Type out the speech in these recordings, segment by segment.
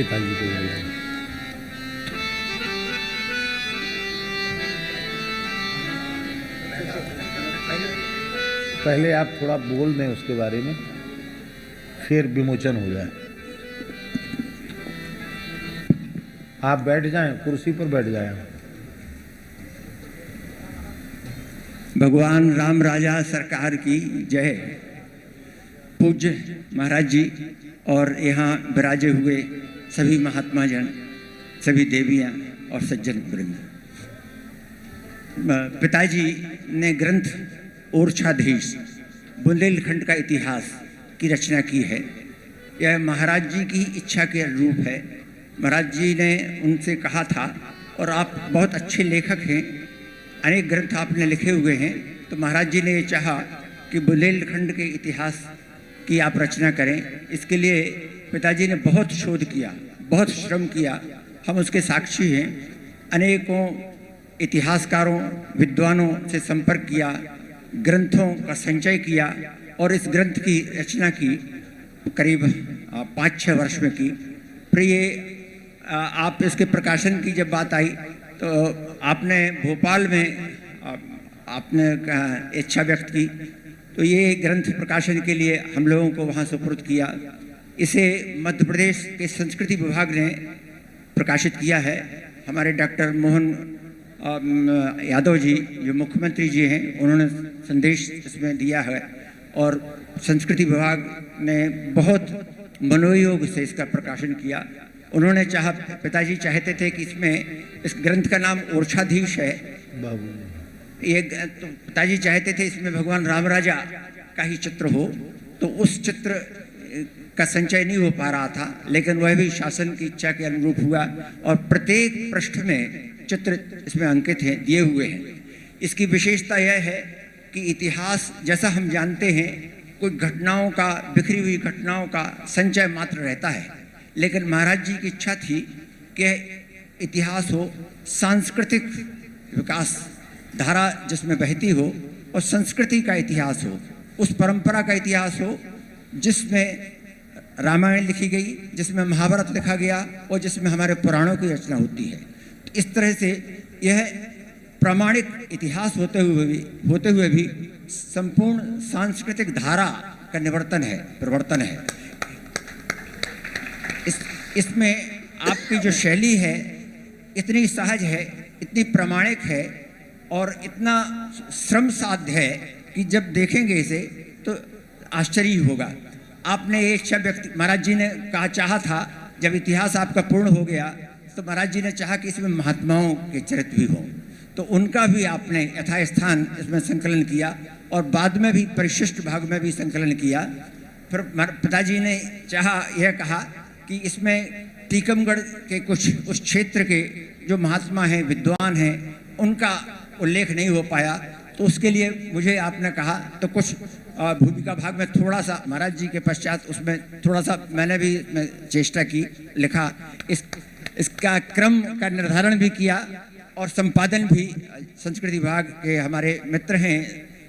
पिताजी को बुलाएं। पहले आप थोड़ा बोल दें उसके बारे में, फिर विमोचन हो जाए। आप बैठ जाएं, कुर्सी पर बैठ जाएं। भगवान राम राजा सरकार की जय। पूज्य महाराज जी और यहाँ विराजे हुए सभी महात्मा जन, सभी देवियाँ और सज्जन वृंद। पिताजी ने ग्रंथ ओरछाधीश बुंदेलखंड का इतिहास की रचना की है। यह महाराज जी की इच्छा के अनुरूप है। महाराज जी ने उनसे कहा था, और आप बहुत अच्छे लेखक हैं, अनेक ग्रंथ आपने लिखे हुए हैं, तो महाराज जी ने ये चाहा कि बुंदेलखंड के इतिहास की आप रचना करें। इसके लिए पिताजी ने बहुत शोध किया, बहुत श्रम किया, हम उसके साक्षी हैं। अनेकों इतिहासकारों, विद्वानों से संपर्क किया, ग्रंथों का संचय किया और इस ग्रंथ की रचना की करीब 5-6 वर्ष में की। फिर ये आप इसके प्रकाशन की जब बात आई तो आपने भोपाल में आपने इच्छा व्यक्त की, तो ये ग्रंथ प्रकाशन के लिए हम लोगों को वहाँ सुपुर्द किया। इसे मध्य प्रदेश के संस्कृति विभाग ने प्रकाशित किया है। हमारे डॉक्टर मोहन यादव जी जो मुख्यमंत्री जी हैं, उन्होंने संदेश इसमें दिया है और संस्कृति विभाग ने बहुत मनोयोग से इसका प्रकाशन किया। उन्होंने चाहा, पिताजी चाहते थे कि इसमें इस ग्रंथ का नाम ओरछाधीश है। ये तो पिताजी चाहते थे इसमें भगवान राम राजा का ही चित्र हो, तो उस चित्र का संचय नहीं हो पा रहा था, लेकिन वह भी शासन की इच्छा के अनुरूप हुआ और प्रत्येक पृष्ठ में चित्र इसमें अंकित हैं, दिए हुए हैं। इसकी विशेषता यह है कि इतिहास जैसा हम जानते हैं, कोई घटनाओं का, बिखरी हुई घटनाओं का संचय मात्र रहता है, लेकिन महाराज जी की इच्छा थी कि इतिहास हो सांस्कृतिक विकास धारा जिसमें बहती हो, और संस्कृति का इतिहास हो, उस परंपरा का इतिहास हो जिसमें रामायण लिखी गई, जिसमें महाभारत लिखा गया और जिसमें हमारे पुराणों की रचना होती है। तो इस तरह से यह प्रामाणिक इतिहास होते हुए भी संपूर्ण सांस्कृतिक धारा का परिवर्तन है। इसमें आपकी जो शैली है इतनी सहज है, इतनी प्रामाणिक है और इतना श्रम साध्य है कि जब देखेंगे इसे तो आश्चर्य होगा। आपने ये इच्छा व्यक्त, महाराज जी ने चाहा था जब इतिहास आपका पूर्ण हो गया तो महाराज जी ने चाहा कि इसमें महात्माओं के चरित्र भी हों, तो उनका भी आपने यथास्थान इसमें संकलन किया और बाद में भी परिशिष्ट भाग में भी संकलन किया। फिर पिताजी ने यह कहा कि इसमें टीकमगढ़ के कुछ उस क्षेत्र के जो महात्मा हैं, विद्वान हैं, उनका उल्लेख नहीं हो पाया, तो उसके लिए मुझे आपने कहा तो कुछ भूमिका भाग में थोड़ा सा महाराज जी के पश्चात उसमें थोड़ा सा मैंने भी चेष्टा की, लिखा, इसका क्रम का निर्धारण भी किया और संपादन भी संस्कृति विभाग के हमारे मित्र हैं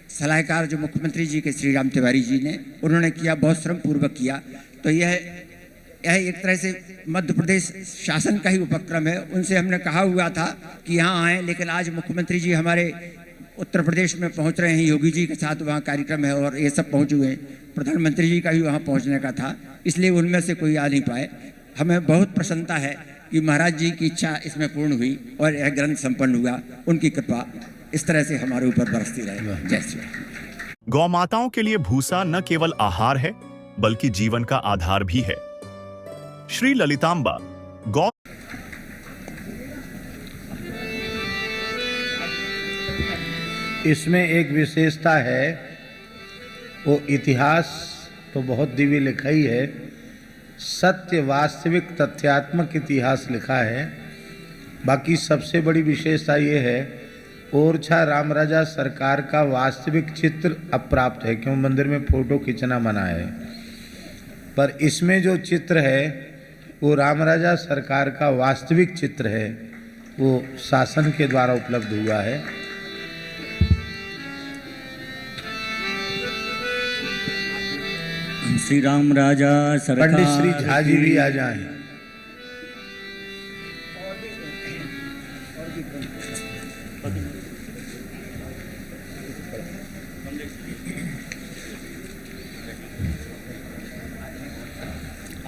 सलाहकार जो मुख्यमंत्री जी के श्री राम तिवारी जी ने, उन्होंने किया, बहुत श्रम पूर्वक किया। तो यह एक तरह से मध्य प्रदेश शासन का ही उपक्रम है। उनसे हमने कहा हुआ था कि यहाँ आएँ, लेकिन आज मुख्यमंत्री जी हमारे उत्तर प्रदेश में पहुँच रहे हैं, योगी जी के साथ वहाँ कार्यक्रम है और ये सब पहुँचे हुए हैं। प्रधानमंत्री जी का भी वहाँ पहुँचने का था, इसलिए उनमें से कोई आ नहीं पाए। हमें बहुत प्रसन्नता है कि महाराज जी की इच्छा इसमें पूर्ण हुई और यह ग्रंथ संपन्न हुआ। उनकी कृपा इस तरह से हमारे ऊपर बरसती रहे। जय श्री राम। गौ माताओं के लिए भूसा न केवल आहार है बल्कि जीवन का आधार भी है। श्री ललितांबा गौ इसमें एक विशेषता है, वो इतिहास तो बहुत दिव्य लिखा ही है, सत्य वास्तविक तथ्यात्मक इतिहास लिखा है। बाकी सबसे बड़ी विशेषता ये है, ओरछा राम राजा सरकार का वास्तविक चित्र अब प्राप्त है, क्यों मंदिर में फोटो खींचना मना है, पर इसमें जो चित्र है वो राम राजा सरकार का वास्तविक चित्र है, वो शासन के द्वारा उपलब्ध हुआ है। श्री राम राजा सरकार, पंडित श्री झा जी भी आ जाएं।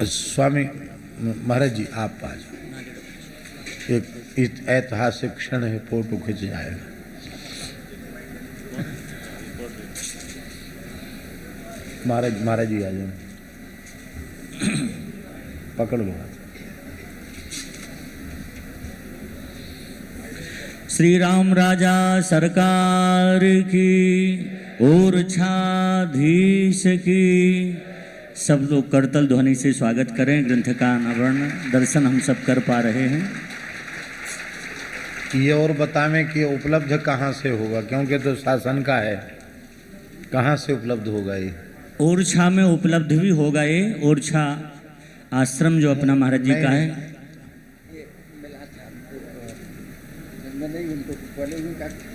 स्वामी महाराज जी आप आ जाओ, एक ऐतिहासिक क्षण है, फोटो खिंच जाएगा। महाराज जी आ जाओ, पकड़ लो। श्री राम राजा सरकार की, ओरछाधीश की। सब लोग करतल ध्वनि से स्वागत करें। ग्रंथ का अनावरण दर्शन हम सब कर पा रहे हैं। ये और बतावें कि उपलब्ध कहाँ से होगा, क्योंकि तो शासन का है, कहाँ से उपलब्ध होगा ये? ओरछा में उपलब्ध भी होगा ये। ओरछा आश्रम जो अपना महाराज जी का है।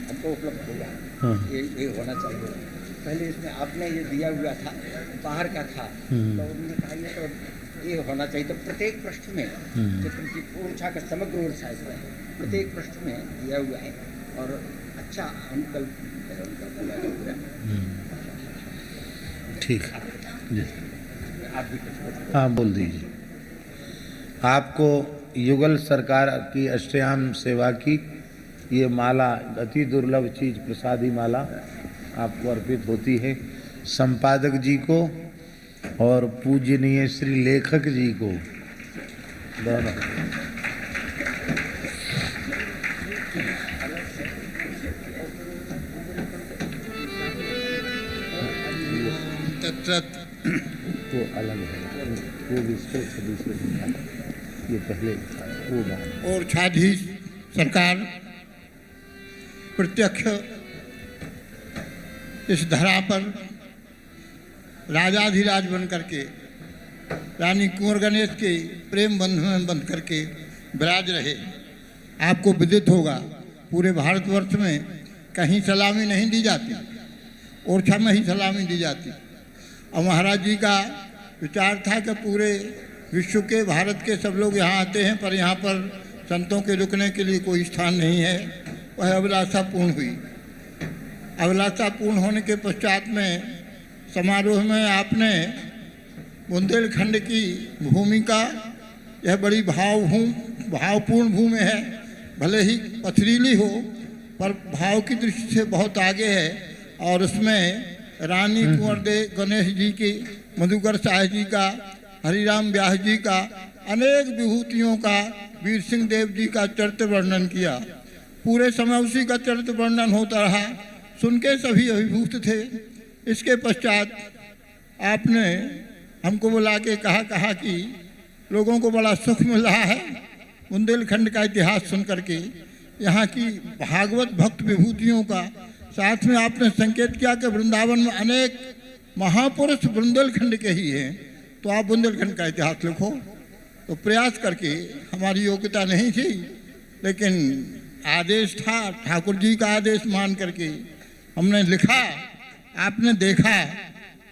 हमको उपलब्ध होगा। हाँ। ये होना चाहिए। पहले इसमें आपने ये दिया हुआ था, बाहर का था, तो उन्होंने कहा ये तो ये होना चाहिए। तो प्रत्येक पृष्ठ में ओरछा का समग्र ओरछा इसमें प्रत्येक पृष्ठ में दिया हुआ है और अच्छा अनुकल्प है उनका। ठीक जी, आप भी कुछ हाँ बोल दीजिए। आपको युगल सरकार की अष्टयाम सेवा की ये माला, अति दुर्लभ चीज प्रसादी माला आपको अर्पित होती है, संपादक जी को और पूजनीय श्री लेखक जी को दोनों। वो अलग है, वो विस्तृत छवि से लिखा है, ये पहले वो बात। ओरछाधीश सरकार प्रत्यक्ष इस धरा पर राजाधिराज बन करके रानी कुंवर गणेश के प्रेम बंधन में बंध करके विराज रहे। आपको विदित होगा पूरे भारतवर्ष में कहीं सलामी नहीं दी जाती, ओरछा में ही सलामी दी जाती। और महाराज जी का विचार था कि पूरे विश्व के, भारत के सब लोग यहाँ आते हैं, पर यहाँ पर संतों के रुकने के लिए कोई स्थान नहीं है। वह अभिलाषा पूर्ण हुई। अभिलाषा पूर्ण होने के पश्चात में समारोह में आपने बुंदेलखंड की भूमि का, यह बड़ी भावपूर्ण भूमि है, भले ही पथरीली हो पर भाव की दृष्टि से बहुत आगे है। और उसमें रानी कुंवर गणेश जी की, मधुकर साहब जी का, हरिराम व्यास जी का, अनेक विभूतियों का, वीर सिंह देव जी का चरित्र वर्णन किया। पूरे समय उसी का चरित्र वर्णन होता रहा, सुन के सभी अभिभूत थे। इसके पश्चात आपने हमको बुला के कहा कि लोगों को बड़ा सुख मिल रहा है बुंदेलखंड का इतिहास सुन करके, यहाँ की भागवत भक्त विभूतियों का। साथ में आपने संकेत किया कि वृंदावन में अनेक महापुरुष बुंदेलखंड के ही हैं, तो आप बुंदेलखंड का इतिहास लिखो। तो प्रयास करके, हमारी योग्यता नहीं थी लेकिन आदेश था, ठाकुर जी का आदेश मान करके हमने लिखा। आपने देखा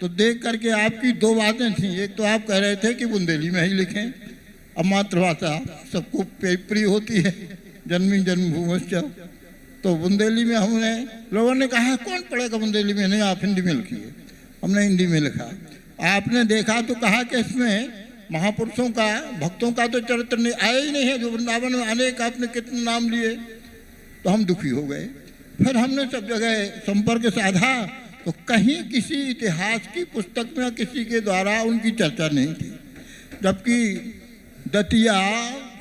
तो देख करके आपकी दो बातें थीं। एक तो आप कह रहे थे कि बुंदेली में ही लिखें, अब मातृभाषा सबको प्रिय होती है, जन्मी जन्मभूमिश्च। तो बुंदेली में हमने, लोगों ने कहा कौन पढ़ेगा बुंदेली में, नहीं आप हिंदी में लिखिए। हमने हिंदी में लिखा। आपने देखा तो कहा कि इसमें महापुरुषों का, भक्तों का तो चरित्र नहीं आया ही नहीं है, जो वृंदावन में अनेक आपने कितने नाम लिए। तो हम दुखी हो गए। फिर हमने सब जगह संपर्क साधा तो कहीं किसी इतिहास की पुस्तक में किसी के द्वारा उनकी चर्चा नहीं थी। जबकि दतिया,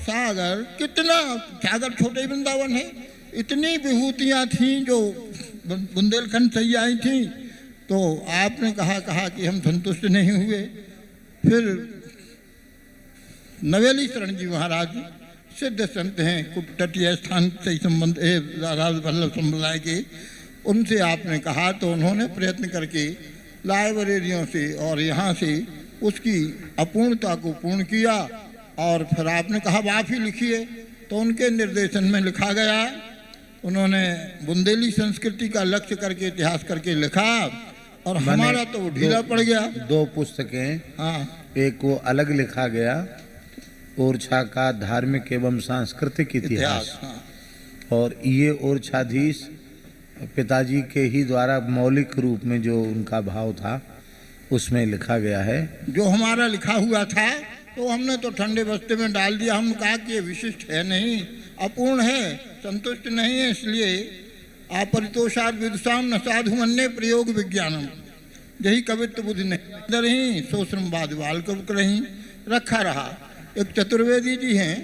सागर, कितना, सागर छोटे वृंदावन है, इतनी विभूतियाँ थीं जो बुंदेलखंड से ही आई थीं। तो आपने कहा कि हम संतुष्ट नहीं हुए। फिर नवेली शरण जी महाराज सिद्ध संत हैं, तटीय स्थान से संबंध राधा वल्लभ संप्रदाय के, उनसे आपने कहा तो उन्होंने प्रयत्न करके लाइब्रेरियों से और यहाँ से उसकी अपूर्णता को पूर्ण किया। और फिर आपने कहा आप ही लिखिए, तो उनके निर्देशन में लिखा गया। उन्होंने बुंदेली संस्कृति का लक्ष्य करके इतिहास करके लिखा और हमारा तो वो ढीला पड़ गया। दो पुस्तकें, हाँ, एक वो अलग लिखा गया, ओरछा का धार्मिक एवं सांस्कृतिक इतिहास, हाँ। और ये ओरछाधीश पिताजी के ही द्वारा मौलिक रूप में जो उनका भाव था उसमें लिखा गया है। जो हमारा लिखा हुआ था तो हमने तो ठंडे बस्ते में डाल दिया। हमने कहा कि ये विशिष्ट है नहीं, अपूर्ण है, संतुष्ट नहीं है, इसलिए अपरितोषाद विदुषाम न साधु मन्ये प्रयोग विज्ञानम, यही कवित्व बुद्धि नहीं रही सोश्रमवाद बाल कब रही रखा रहा। एक चतुर्वेदी जी हैं,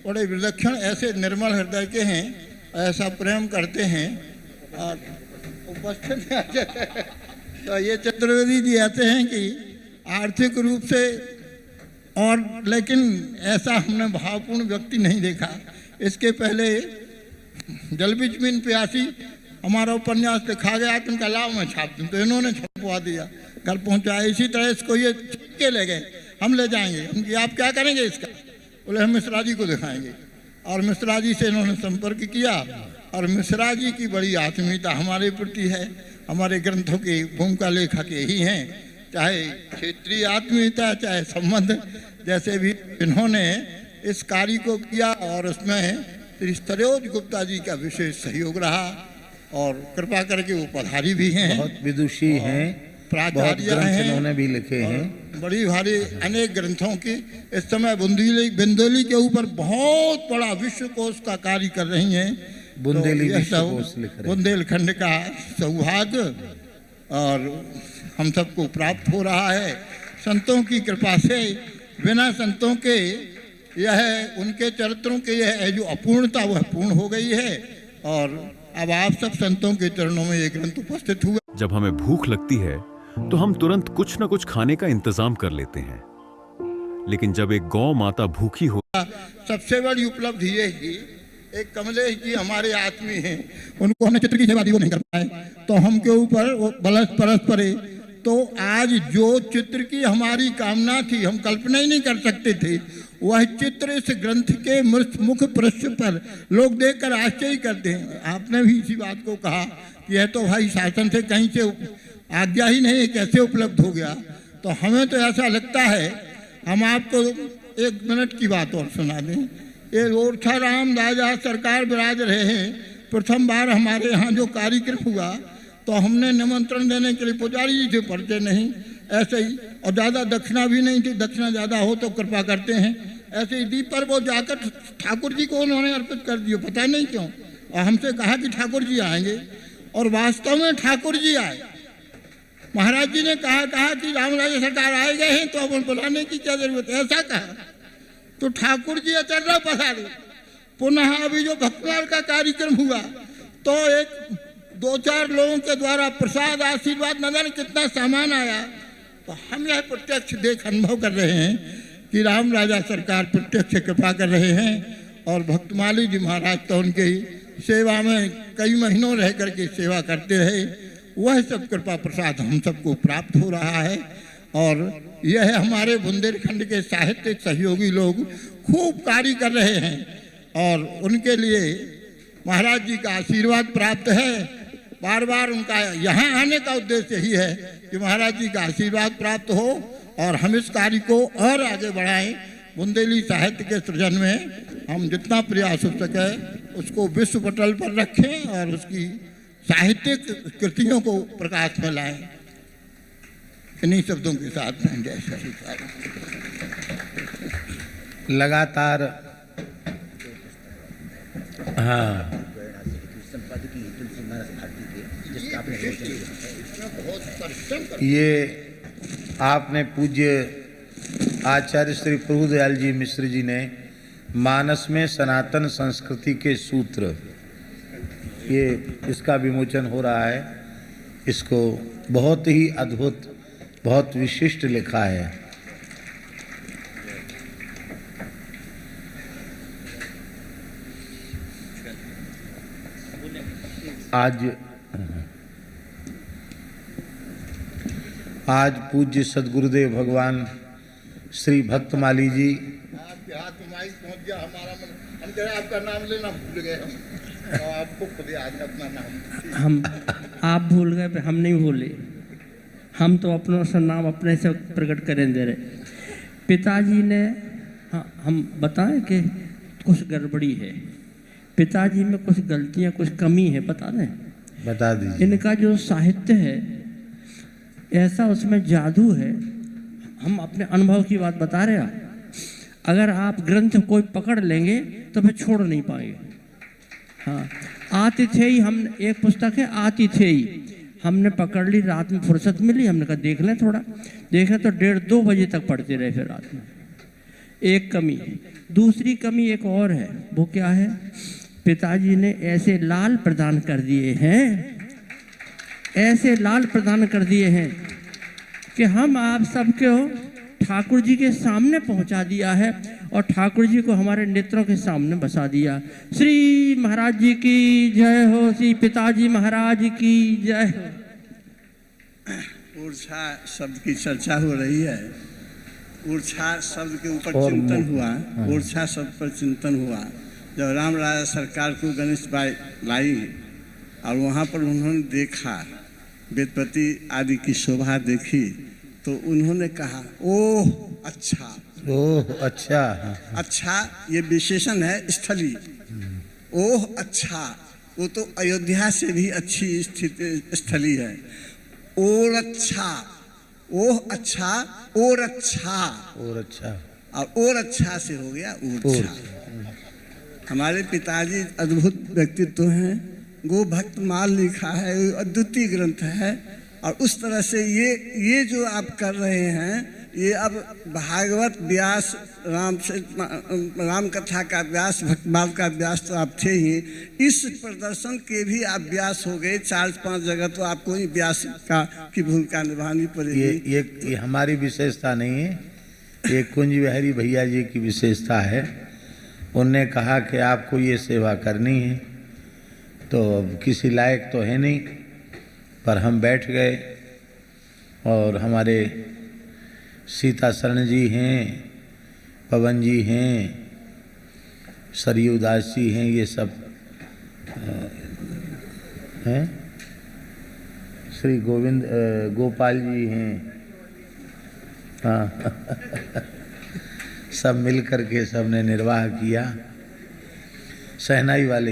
बड़े विलक्षण, ऐसे निर्मल हृदय के हैं, ऐसा प्रेम करते हैं और उपस्थित तो ये चतुर्वेदी जी ऐसे हैं कि आर्थिक रूप से और, लेकिन ऐसा हमने भावपूर्ण व्यक्ति नहीं देखा। इसके पहले जल बीच में प्यासी हमारा उपन्यास लिखा गया तो उनका लाभ में छाप दूँ, तो इन्होंने छपवा दिया, घर पहुंचाया। इसी तरह इसको ये छप के ले गए, हम ले जाएंगे। उनकी आप क्या करेंगे इसका? बोले हम मिश्रा जी को दिखाएंगे। और मिश्रा जी से इन्होंने संपर्क किया और मिश्रा जी की बड़ी आत्मीयता हमारे प्रति है। हमारे ग्रंथों की भूमिका लेखक यही हैं, चाहे क्षेत्रीय आत्मीयता चाहे संबंध, जैसे भी इन्होंने इस कार्य को किया और उसमें श्री सरोज गुप्ता जी का विशेष सहयोग रहा और कृपा करके वो पधारी भी हैं, बहुत विदुषी हैं, प्राचार्य ग्रंथ हैं, इन्होंने भी लिखे हैं, बड़ी भारी अनेक ग्रंथों की। इस समय बुंदेली के ऊपर बहुत बड़ा विश्व कोश का कार्य कर रही हैं। बुंदेली तो यह विश्व सब कोश लिख रहे हैं। बुंदेलखंड का सौभाग्य और हम सबको प्राप्त हो रहा है संतों की कृपा से। बिना संतों के यह उनके चरित्रों के यह जो अपूर्णता वह पूर्ण हो गई है और अब आप सब संतों के चरणों में ये ग्रंथ उपस्थित हुआ। जब हमें भूख लगती है तो हम तुरंत कुछ न कुछ खाने का इंतजाम कर लेते हैं, लेकिन जब एक गौ माता भूखी हो, सबसे बड़ी उपलब्धि ये ही, एक कमलेश जी हमारे आत्मी हैं, उनको हमने चित्र की सेवा दी, वो नहीं कर पाए तो हम के ऊपर वो बरस पड़े। तो आज जो चित्र की हमारी कामना थी, हम कल्पना ही नहीं कर सकते थे, वह चित्र इस ग्रंथ के मुख पृष्ठ पर लोग देखकर आश्चर्य करते हैं। आपने भी इसी बात को कहा कि यह तो भाई शासन से कहीं से आज्ञा ही नहीं, कैसे उपलब्ध हो गया। तो हमें तो ऐसा लगता है, हम आपको 1 मिनट की बात और सुना दें। ये ओरछा राम राजा सरकार विराज रहे हैं, प्रथम बार हमारे यहाँ जो कार्यक्रम हुआ तो हमने निमंत्रण देने के लिए पुजारी जी थे, परिचय नहीं, ऐसे ही, और ज़्यादा दक्षिणा भी नहीं थी, दक्षिणा ज़्यादा हो तो कृपा करते हैं। ऐसे ही दीप पर वो जाकर ठाकुर जी को उन्होंने अर्पित कर दिया, पता नहीं क्यों, और हमसे कहा कि ठाकुर जी आएंगे, और वास्तव में ठाकुर जी आए। महाराज जी ने कहा कि रामराजा सरकार आए गए हैं तो अब बुलाने की क्या जरूरत है, ऐसा कहा तो ठाकुर जी अचर्रा पधारे। पुनः अभी जो भक्तलाल का कार्यक्रम हुआ तो 2-4 लोगों के द्वारा प्रसाद आशीर्वाद न जाने कितना सामान आया। तो हम यह प्रत्यक्ष देख अनुभव कर रहे हैं कि राम राजा सरकार प्रत्यक्ष कृपा कर रहे हैं और भक्तमाली जी महाराज तो उनकी सेवा में कई महीनों रह करके सेवा करते रहे। वह सब कृपा प्रसाद हम सबको प्राप्त हो रहा है और यह हमारे बुंदेलखंड के साहित्यिक सहयोगी लोग खूब कार्य कर रहे हैं और उनके लिए महाराज जी का आशीर्वाद प्राप्त है। बार बार उनका यहाँ आने का उद्देश्य यही है कि महाराज जी का आशीर्वाद प्राप्त हो और हम इस कार्य को और आगे बढ़ाएं। बुंदेली साहित्य के सृजन में हम जितना प्रयास हो सके उसको विश्व पटल पर रखें और उसकी साहित्यिक कृतियों को प्रकाश में लाएं। इन्हीं शब्दों के साथ में जय श्री राम। लगातार हाँ ये आपने पूज्य आचार्य श्री प्रभुदयाल जी मिश्र जी ने मानस में सनातन संस्कृति के सूत्र, ये इसका विमोचन हो रहा है। इसको बहुत ही अद्भुत, बहुत विशिष्ट लिखा है। आज पूज्य सदगुरुदेव भगवान श्री भक्तमाली जी, आपके हाथ में माइक पहुंच गया, हमारा मन, हम जरा आपका नाम लेना भूल गए हम, और आपको खुद याद है अपना नाम। हम आप भूल गए, हम नहीं भूले, हम तो अपनों से नाम अपने से प्रकट करें दे रहे। पिताजी ने हम बताएं कि कुछ गड़बड़ी है, पिताजी में कुछ गलतियां, कुछ कमी है, बता दें। बता दीजिए। इनका जो साहित्य है ऐसा, उसमें जादू है। हम अपने अनुभव की बात बता रहे हैं। अगर आप ग्रंथ कोई पकड़ लेंगे तो फिर छोड़ नहीं पाएंगे। हाँ, आतिथेयी, हम एक पुस्तक है आतिथेयी, हमने पकड़ ली, रात में फुर्सत मिली, हमने कहा देख लें थोड़ा, देखें तो 1:30-2 बजे तक पढ़ते रहे फिर रात में। एक कमी। दूसरी कमी एक और है, वो क्या है? पिताजी ने ऐसे लाल प्रदान कर दिए हैं, ऐसे लाल प्रदान कर दिए हैं कि हम आप सबको ठाकुर जी के सामने पहुंचा दिया है और ठाकुर जी को हमारे नेत्रों के सामने बसा दिया। श्री महाराज जी की जय हो, श्री पिताजी महाराज की जय हो। ऊर्जा शब्द की चर्चा हो रही है। ऊर्जा शब्द के ऊपर और चिंतन हुआ, ऊर्जा शब्द पर चिंतन हुआ जब राम राजा सरकार को गणेश बाई लाई और वहाँ पर उन्होंने देखा, वेदपति आदि की शोभा देखी, तो उन्होंने कहा ओह अच्छा। ओह अच्छा। अच्छा ये विशेषण है स्थली। ओह अच्छा, वो तो अयोध्या से भी अच्छी स्थिति स्थली है। और अच्छा, ओह अच्छा, और अच्छा, और अच्छा, और अच्छा से हो गया ऊर्जा। हमारे पिताजी अद्भुत व्यक्तित्व हैं। गो भक्त माल लिखा है, अद्वितीय ग्रंथ है। और उस तरह से ये जो आप कर रहे हैं, ये अब भागवत व्यास, राम कथा का व्यास, भक्तभाव का व्यास तो आप थे ही, इस प्रदर्शन के भी आप व्यास हो गए। 4-5 जगह तो आपको ही व्यास की भूमिका निभानी पड़ेगी। ये हमारी विशेषता नहीं है, ये कुंज बिहारी भैया जी की विशेषता है। उनने कहा कि आपको ये सेवा करनी है, तो अब किसी लायक तो है नहीं, पर हम बैठ गए। और हमारे सीता शरण जी हैं, पवन जी हैं, सरयू दास जी हैं, ये सब हैं, श्री गोपाल जी हैं, हाँ सब मिल करके सबने निर्वाह किया। शहनाई वाले